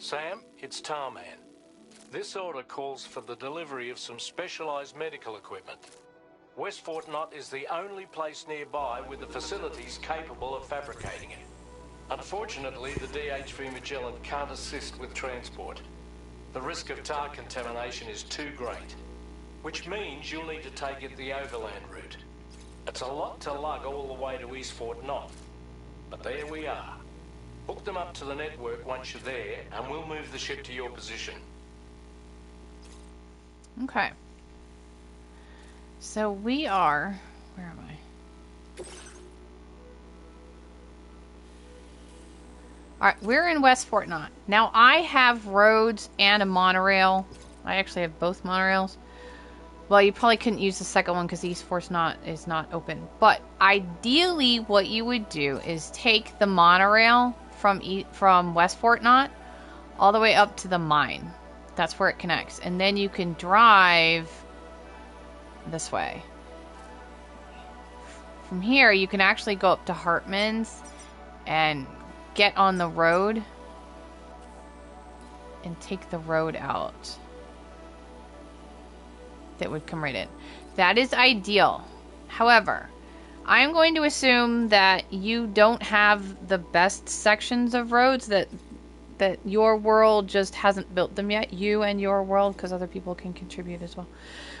Sam, it's Tarman. This order calls for the delivery of some specialised medical equipment. West Fort Knott is the only place nearby with the facilities capable of fabricating it. Unfortunately, the DHV Magellan can't assist with transport. The risk of tar contamination is too great, which means you'll need to take it the overland route. It's a lot to lug all the way to East Fort Knott, but there we are. Hook them up to the network once you're there, and we'll move the ship to your position. Okay. So we are... Where am I? Alright, we're in West Fort Knott. Now, I have roads and a monorail. I actually have both monorails. Well, you probably couldn't use the second one because East Fort Knott is not open. But ideally, what you would do is take the monorail from West Fort Knott all the way up to the mine. That's where it connects. And then you can drive this way. From here, you can actually go up to Heartman's and get on the road and take the road out. That would come right in. That is ideal. However, I'm going to assume that you don't have the best sections of roads, that your world just hasn't built them yet. You and your world, because other people can contribute as well.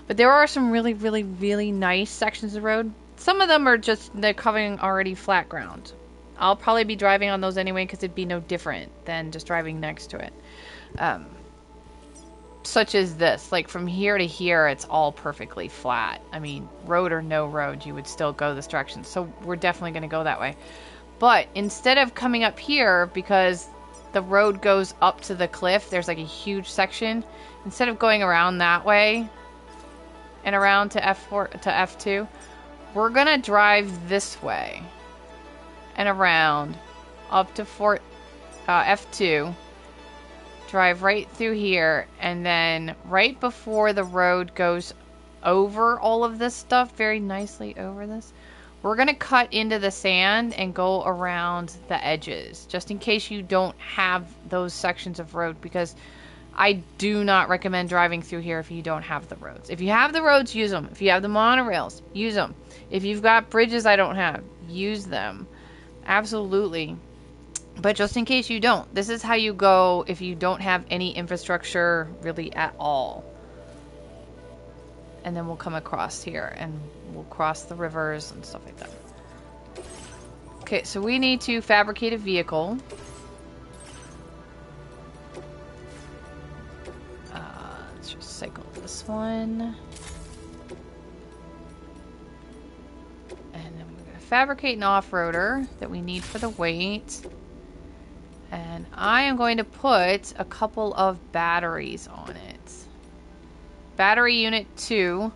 But there are some really, really, really nice sections of road. Some of them are just, they're covering already flat ground. I'll probably be driving on those anyway because it'd be no different than just driving next to it. Such as this. Like from here to here, it's all perfectly flat. I mean, road or no road, you would still go this direction. So we're definitely going to go that way. But instead of coming up here, because the road goes up to the cliff, there's like a huge section. Instead of going around that way and around to F4 to F2, we're going to drive this way and around up to F2. Drive right through here, and then right before the road goes over all of this stuff, very nicely over this, we're going to cut into the sand and go around the edges, just in case you don't have those sections of road, because I do not recommend driving through here if you don't have the roads. If you have the roads, use them. If you have the monorails, use them. If you've got bridges I don't have, use them. Absolutely. But just in case you don't, this is how you go if you don't have any infrastructure really at all. And then we'll come across here and we'll cross the rivers and stuff like that. Okay, so we need to fabricate a vehicle. Let's just cycle this one. And then we're going to fabricate an off-roader that we need for the weight. And I am going to put a couple of batteries on it. Battery Unit 2,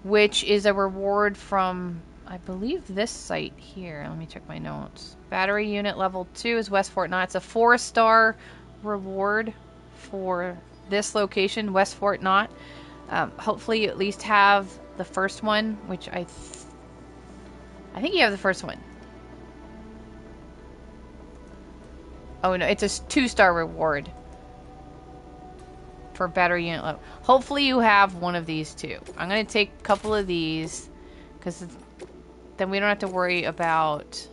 which is a reward from, I believe, this site here. Let me check my notes. Battery Unit Level 2 is West Fort Knott. It's a 4-star reward for this location, West Fort Knott. Hopefully you at least have the first one, which I think you have the first one. Oh no, it's a 2-star reward for battery unit level. Hopefully you have one of these too. I'm going to take a couple of these because then we don't have to worry about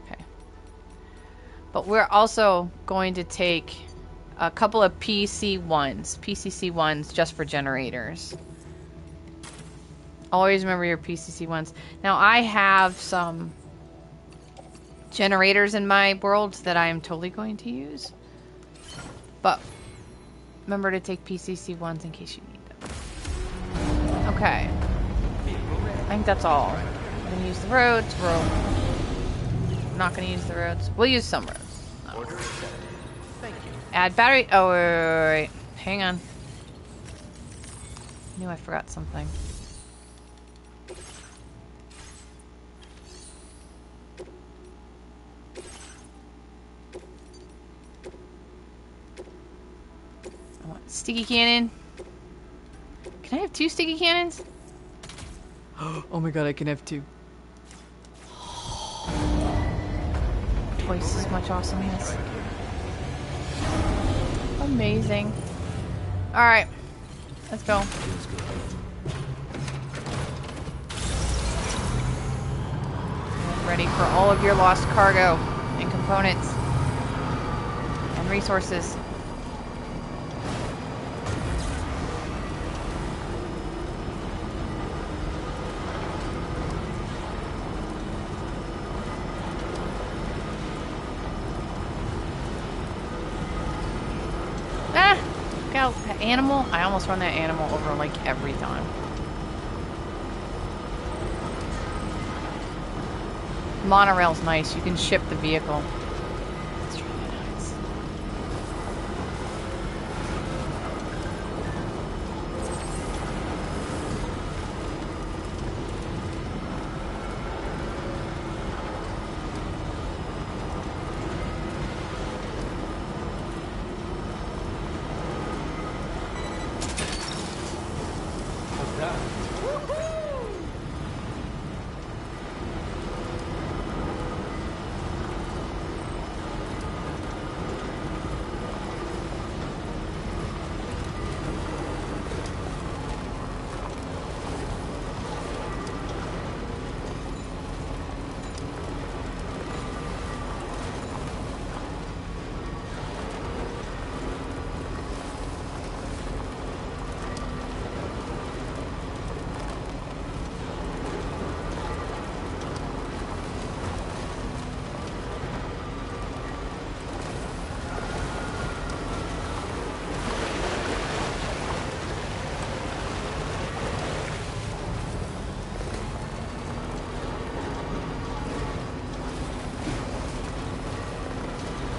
okay. But we're also going to take a couple of PCC ones just for generators. Always remember your PCC ones. Now, I have some generators in my world that I am totally going to use. But remember to take PCC ones in case you need them. Okay. I think that's all. I'm going to use the roads. I'm not going to use the roads. We'll use some roads. No. Thank you. Add battery. Oh, wait. Hang on. I knew I forgot something. Sticky cannon. Can I have 2 sticky cannons? Oh my god, I can have 2. twice as much awesomeness. Amazing. Alright. Let's go. Get ready for all of your lost cargo and components and resources. Animal? I almost run that animal over like every time. Monorail's nice. You can ship the vehicle. It's really nice.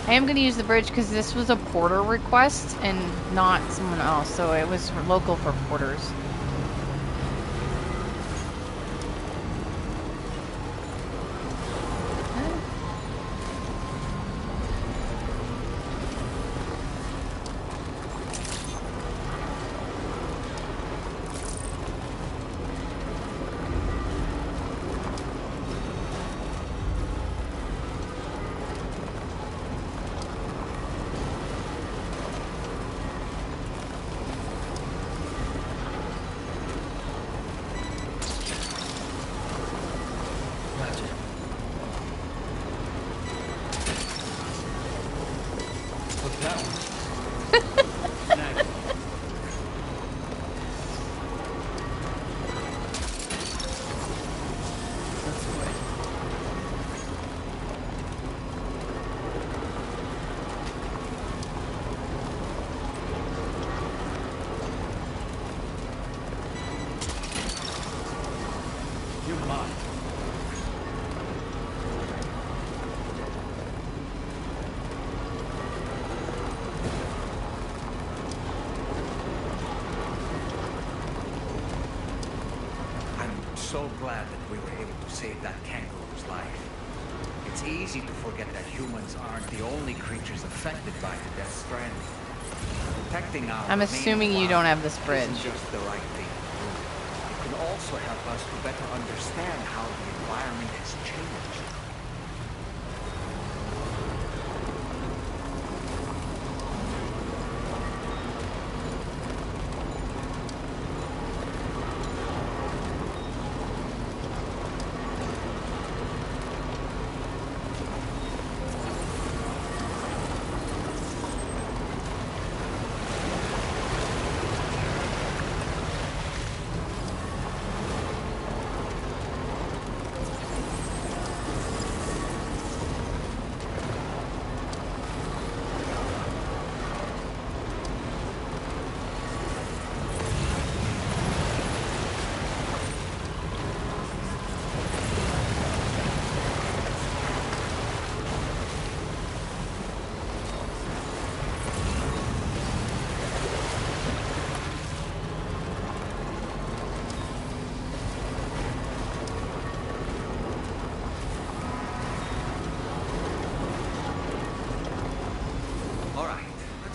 I am going to use the bridge because this was a porter request and not someone else, so it was local for porters. So glad that we were able to save that kangaroo's life. It's easy to forget that humans aren't the only creatures affected by the Death Stranding. Protecting our I'm assuming you don't have this bridge. Isn't just the right thing to do. It can also help us to better understand how the environment has changed.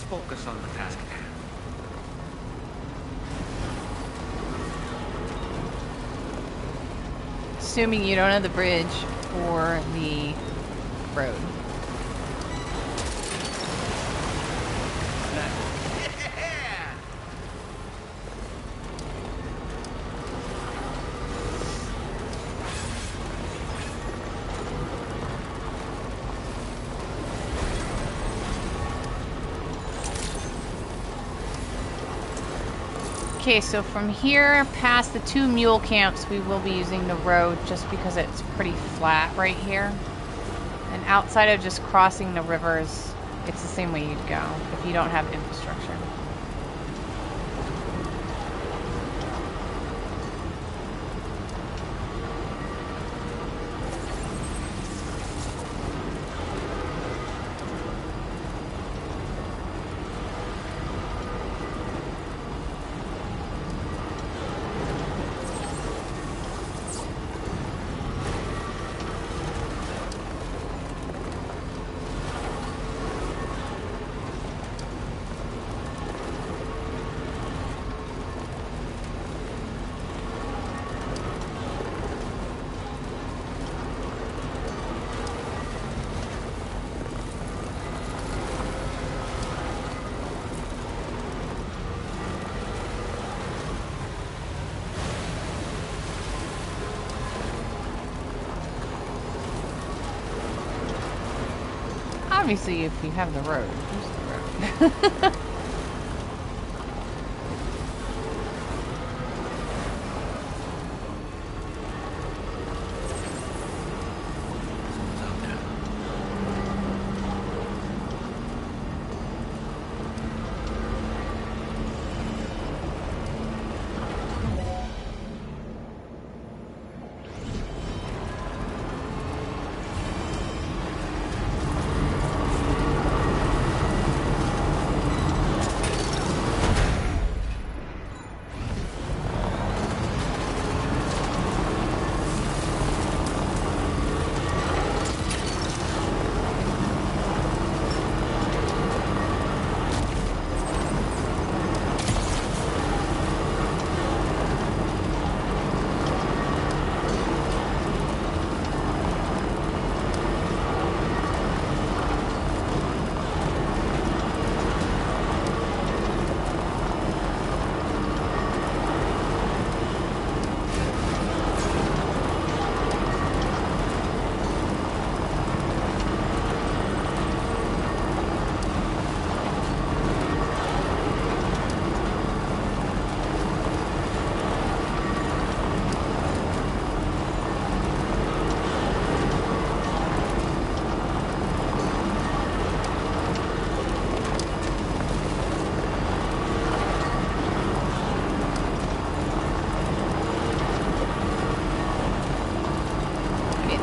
Focus on the task at hand. Assuming you don't have the bridge or the road. Okay, so from here past the 2 mule camps, we will be using the road just because it's pretty flat right here. And outside of just crossing the rivers, it's the same way you'd go if you don't have infrastructure. Obviously, if you have the road, use the road.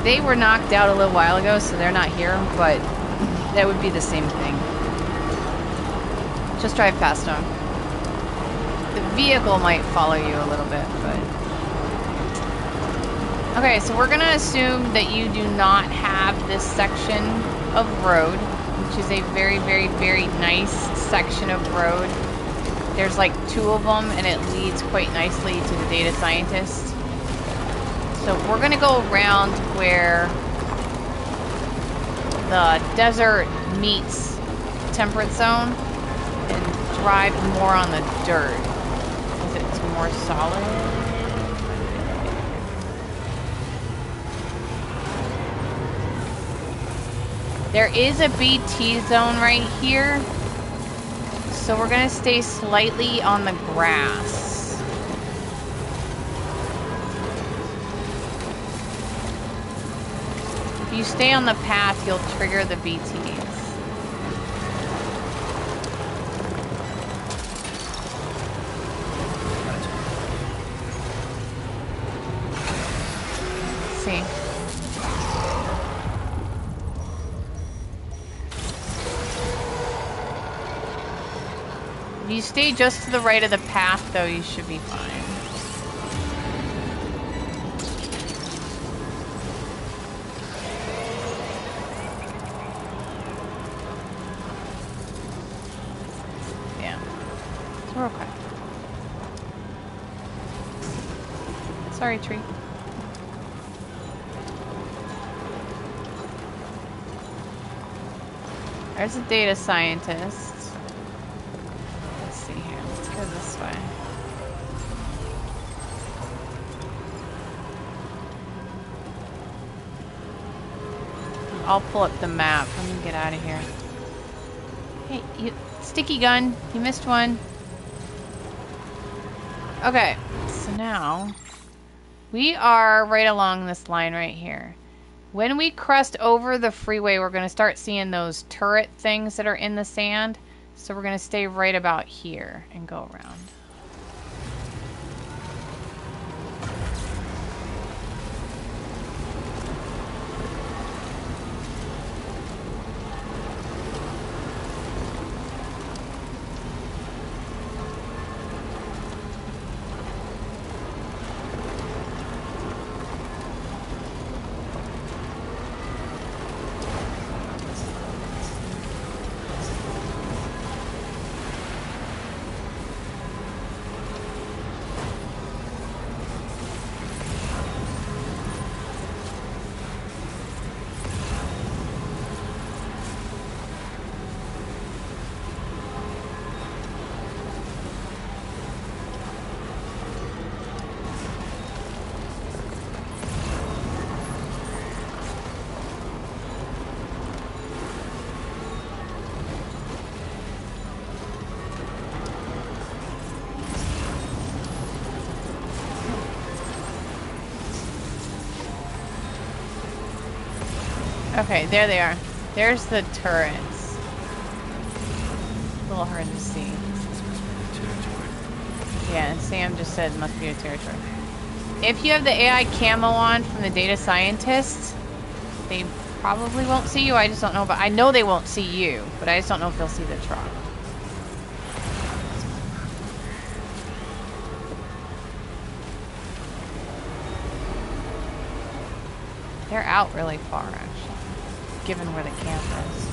They were knocked out a little while ago, so they're not here, but that would be the same thing. Just drive past them. The vehicle might follow you a little bit, but... Okay, so we're gonna assume that you do not have this section of road, which is a very, very, very nice section of road. There's like 2 of them, and it leads quite nicely to the data scientist. So we're gonna go around where the desert meets temperate zone and drive more on the dirt because it's more solid. There is a BT zone right here, so we're gonna stay slightly on the grass. If you stay on the path, you'll trigger the BTs. See. If you stay just to the right of the path, though, you should be fine. We're okay. Sorry, tree. There's a data scientist. Let's see here. Let's go this way. I'll pull up the map. Let me get out of here. Hey, you sticky gun. You missed one. Okay, so now we are right along this line right here. When we crest over the freeway, we're going to start seeing those turret things that are in the sand. So we're going to stay right about here and go around. Okay, there they are. There's the turrets. A little hard to see. Yeah, and Sam just said it must be a territory. If you have the AI camo on from the data scientists, they probably won't see you. I just don't know, but I know they won't see you, but I just don't know if they'll see the truck. They're out really far, actually, given where the camp is.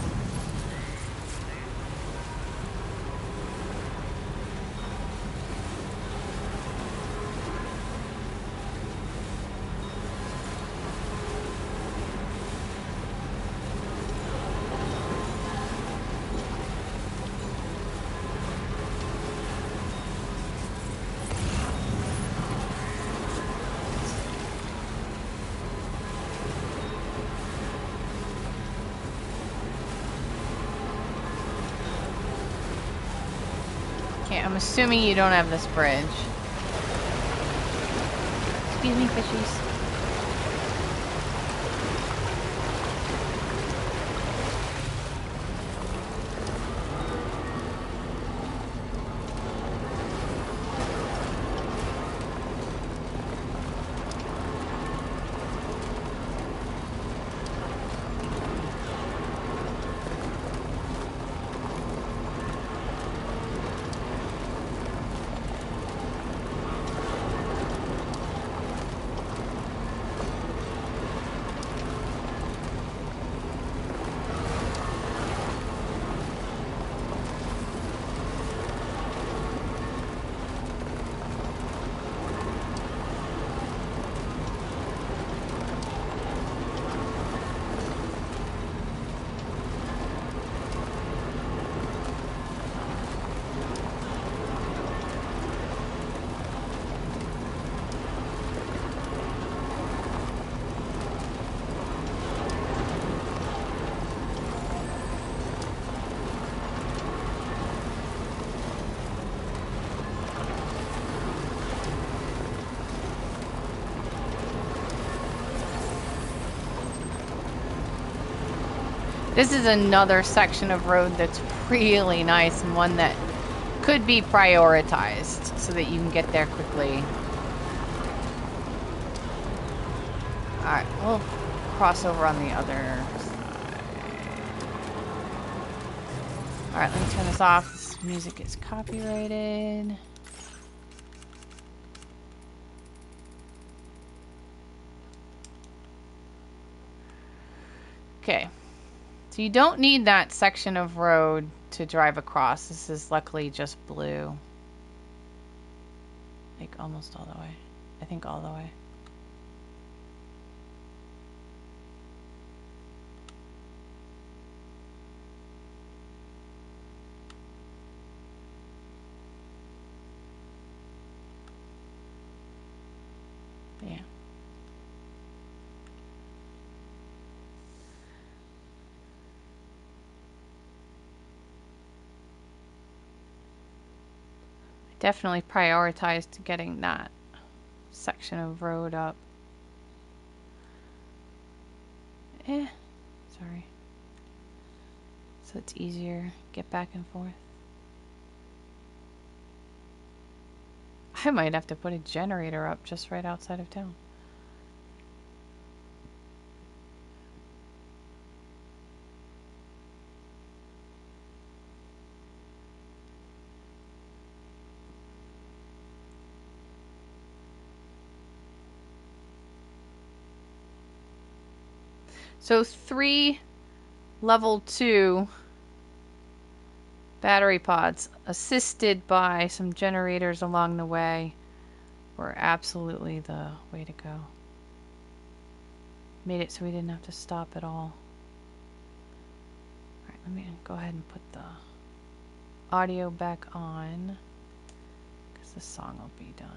I'm assuming you don't have this bridge. Excuse me, fishies. This is another section of road that's really nice and one that could be prioritized so that you can get there quickly. Alright, we'll cross over on the other side. Alright, let me turn this off. This music is copyrighted. Okay. So you don't need that section of road to drive across. This is luckily just blue. Like almost all the way. I think all the way. Yeah. Definitely prioritized getting that section of road up. Sorry. So it's easier to get back and forth. I might have to put a generator up just right outside of town. So 3 level 2 battery pods, assisted by some generators along the way, were absolutely the way to go. Made it so we didn't have to stop at all. Alright, let me go ahead and put the audio back on, because the song will be done.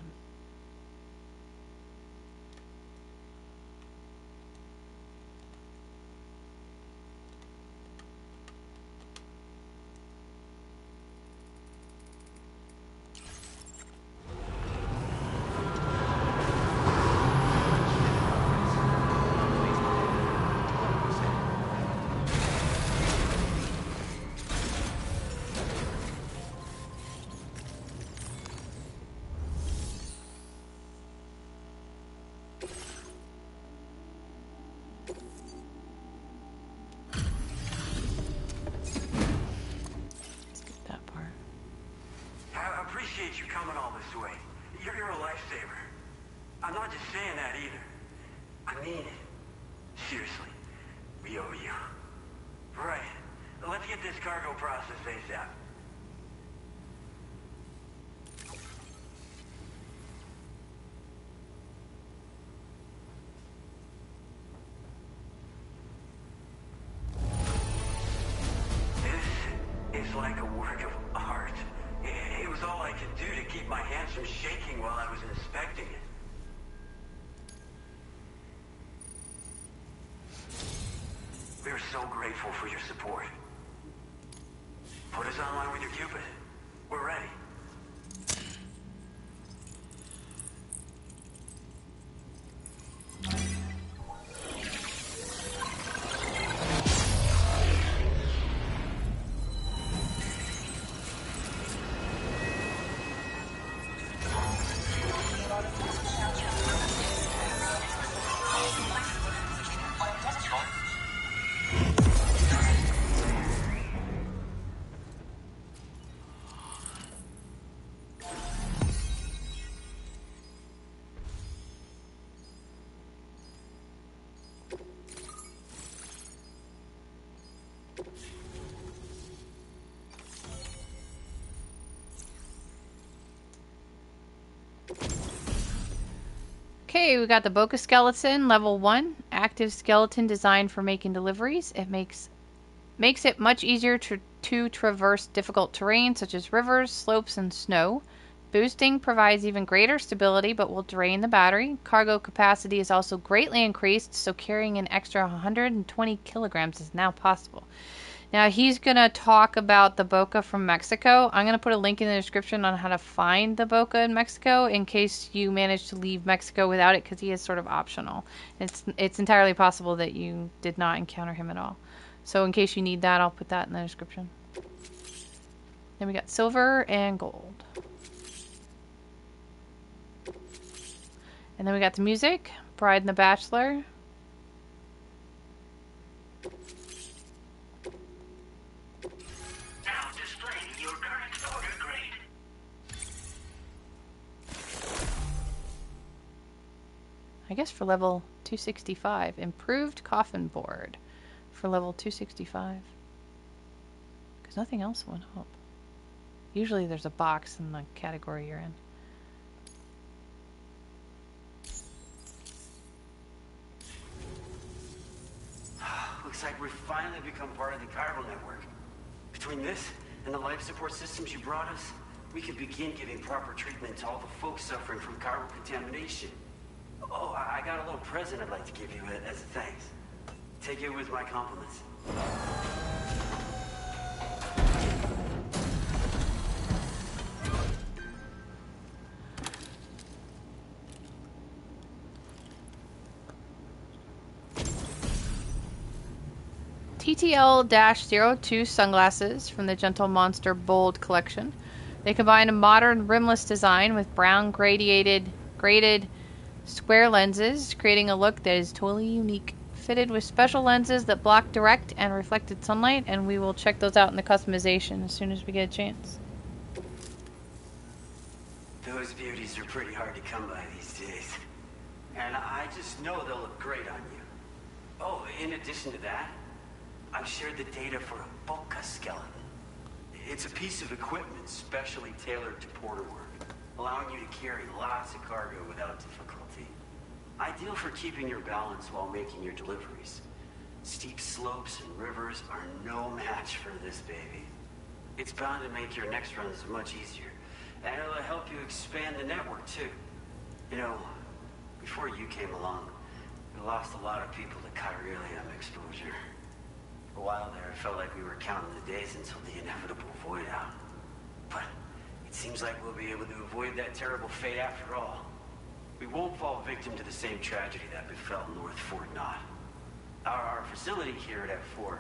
You coming all this way. You're a lifesaver. I'm not just saying that either. I mean it. Seriously. We owe you. Right. Let's get this cargo processed ASAP. This is like a work of art. It was all I could do to keep my hands from shaking while I was inspecting it. We are so grateful for your support. Put us online with your Cupid. We're ready. Okay, we got the Boca Skeleton, level 1. Active skeleton designed for making deliveries. It makes it much easier to traverse difficult terrain such as rivers, slopes, and snow. Boosting provides even greater stability but will drain the battery. Cargo capacity is also greatly increased, so carrying an extra 120 kilograms is now possible. Now he's going to talk about the Boca from Mexico. I'm going to put a link in the description on how to find the Boca in Mexico in case you manage to leave Mexico without it, because he is sort of optional. It's entirely possible that you did not encounter him at all. So in case you need that, I'll put that in the description. Then we got silver and gold. And then we got the music, Bride and the Bachelor. I guess for level 265. Improved coffin board for level 265. Because nothing else went up. Usually there's a box in the category you're in. Looks like we've finally become part of the chiral network. Between this and the life support systems you brought us, we can begin giving proper treatment to all the folks suffering from chiral contamination. Oh, I got a little present I'd like to give you as a thanks. Take it with my compliments. TTL-02 sunglasses from the Gentle Monster Bold collection. They combine a modern rimless design with brown graded square lenses, creating a look that is totally unique. Fitted with special lenses that block direct and reflected sunlight, and we will check those out in the customization as soon as we get a chance. Those beauties are pretty hard to come by these days. And I just know they'll look great on you. Oh, in addition to that, I've shared the data for a Boca skeleton. It's a piece of equipment specially tailored to porter work, allowing you to carry lots of cargo without difficulty. Ideal for keeping your balance while making your deliveries. Steep slopes and rivers are no match for this baby. It's bound to make your next runs much easier, and it'll help you expand the network too. You know, before you came along, we lost a lot of people to chiralium exposure. For a while there, it felt like we were counting the days until the inevitable void out. But it seems like we'll be able to avoid that terrible fate after all. We won't fall victim to the same tragedy that befell North Fort Knott. Our facility here at F4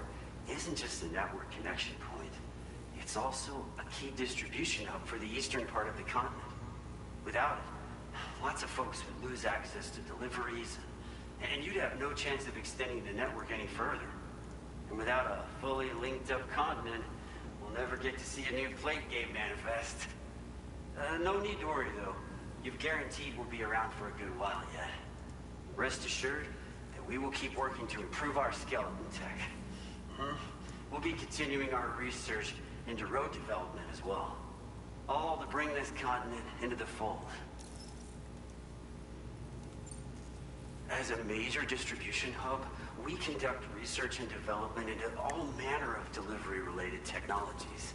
isn't just a network connection point. It's also a key distribution hub for the eastern part of the continent. Without it, lots of folks would lose access to deliveries, and you'd have no chance of extending the network any further. And without a fully linked up continent, we'll never get to see a new plate game manifest. No need to worry though. You've guaranteed we'll be around for a good while yet. Rest assured that we will keep working to improve our skeleton tech. We'll be continuing our research into road development as well. All to bring this continent into the fold. As a major distribution hub, we conduct research and development into all manner of delivery-related technologies.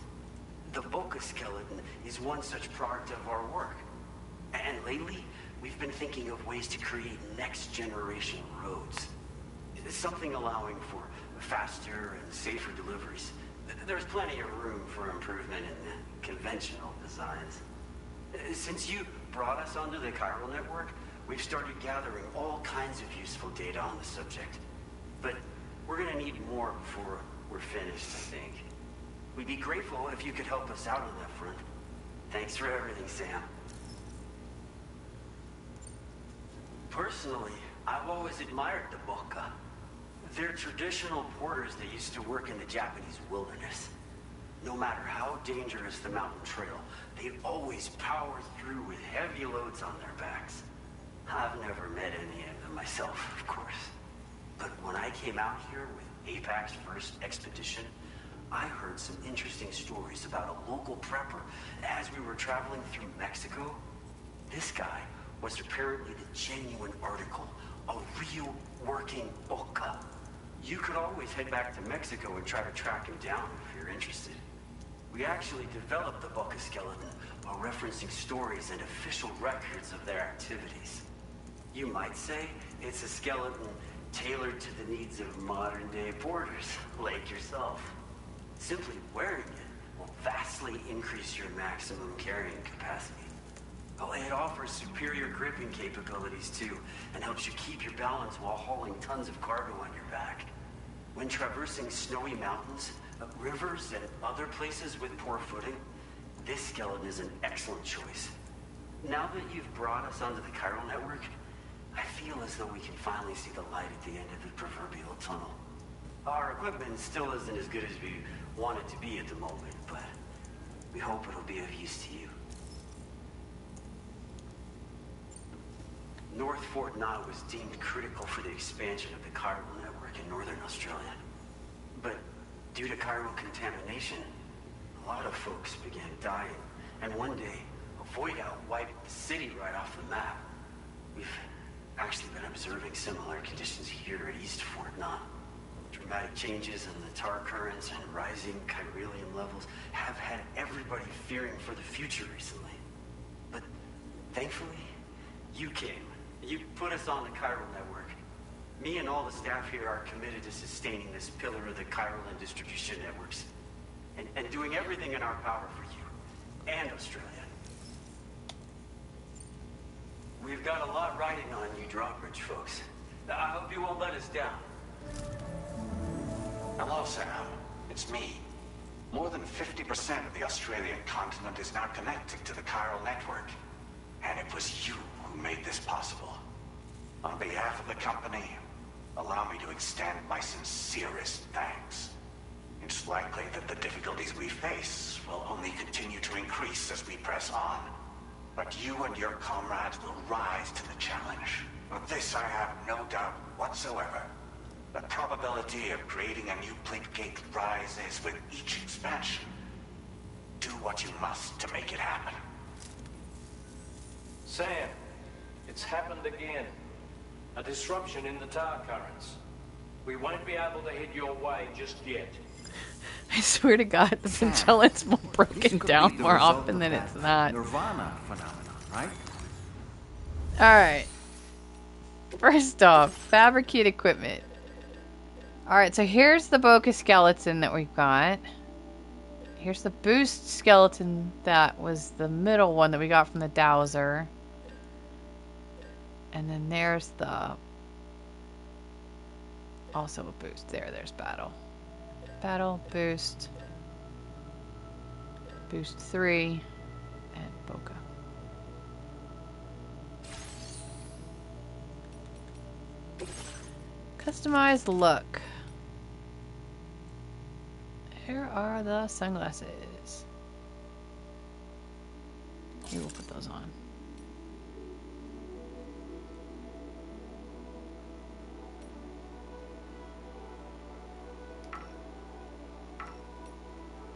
The Boca skeleton is one such product of our work. And lately, we've been thinking of ways to create next-generation roads. Something allowing for faster and safer deliveries. There's plenty of room for improvement in the conventional designs. Since you brought us onto the chiral network, we've started gathering all kinds of useful data on the subject. But we're gonna need more before we're finished, I think. We'd be grateful if you could help us out on that front. Thanks for everything, Sam. Personally, I've always admired the Boca. They're traditional porters that used to work in the Japanese wilderness. No matter how dangerous the mountain trail, they always power through with heavy loads on their backs. I've never met any of them myself, of course. But when I came out here with APAC's first expedition, I heard some interesting stories about a local prepper as we were traveling through Mexico. This guy was apparently the genuine article, a real working Boca. You could always head back to Mexico and try to track him down if you're interested. We actually developed the Boca skeleton while referencing stories and official records of their activities. You might say it's a skeleton tailored to the needs of modern-day porters like yourself. Simply wearing it will vastly increase your maximum carrying capacity. Oh, it offers superior gripping capabilities too, and helps you keep your balance while hauling tons of cargo on your back. When traversing snowy mountains, rivers, and other places with poor footing, this skeleton is an excellent choice. Now that you've brought us onto the chiral network, I feel as though we can finally see the light at the end of the proverbial tunnel. Our equipment still isn't as good as we want it to be at the moment, but we hope it'll be of use to you. North Fort Knott was deemed critical for the expansion of the chiral network in northern Australia. But due to chiral contamination, a lot of folks began dying, and one day, a void out wiped the city right off the map. We've actually been observing similar conditions here at East Fort Knott. Dramatic changes in the tar currents and rising chiralium levels have had everybody fearing for the future recently. But thankfully, you came. You put us on the chiral network. Me and all the staff here are committed to sustaining this pillar of the chiral and distribution networks. And doing everything in our power for you and Australia. We've got a lot riding on you drawbridge folks. I hope you won't let us down. Hello, Sam. It's me. More than 50% of the Australian continent is now connected to the chiral network. And it was you who made this possible. On behalf of the company, allow me to extend my sincerest thanks. It's likely that the difficulties we face will only continue to increase as we press on. But you and your comrades will rise to the challenge. Of this I have no doubt whatsoever. The probability of creating a new blink gate rises with each expansion. Do what you must to make it happen. Sam, it's happened again. A disruption in the tar currents. We won't be able to head your way just yet. I swear to God, the Magellan's more broken down more often than it's not. Nirvana phenomenon, right? Alright. First off, fabricate equipment. Alright, so here's the Boca skeleton that we've got. Here's the boost skeleton that was the middle one that we got from the Dowser. And then there's the... also a boost. There's battle. Battle, boost. Boost 3. And Boca. Customize look. Here are the sunglasses. Here, we'll put those on.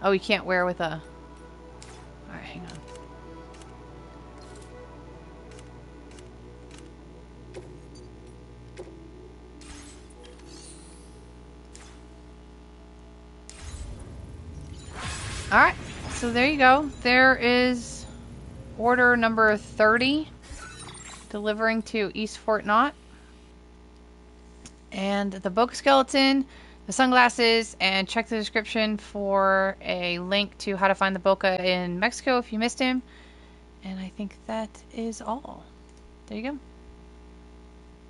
Oh, you can't wear with a... Alright, hang on. Alright, so there you go. There is order number 30. Delivering to East Fort Knott. And the Boca skeleton, the sunglasses, and check the description for a link to how to find the Boca in Mexico if you missed him. And I think that is all. There you go.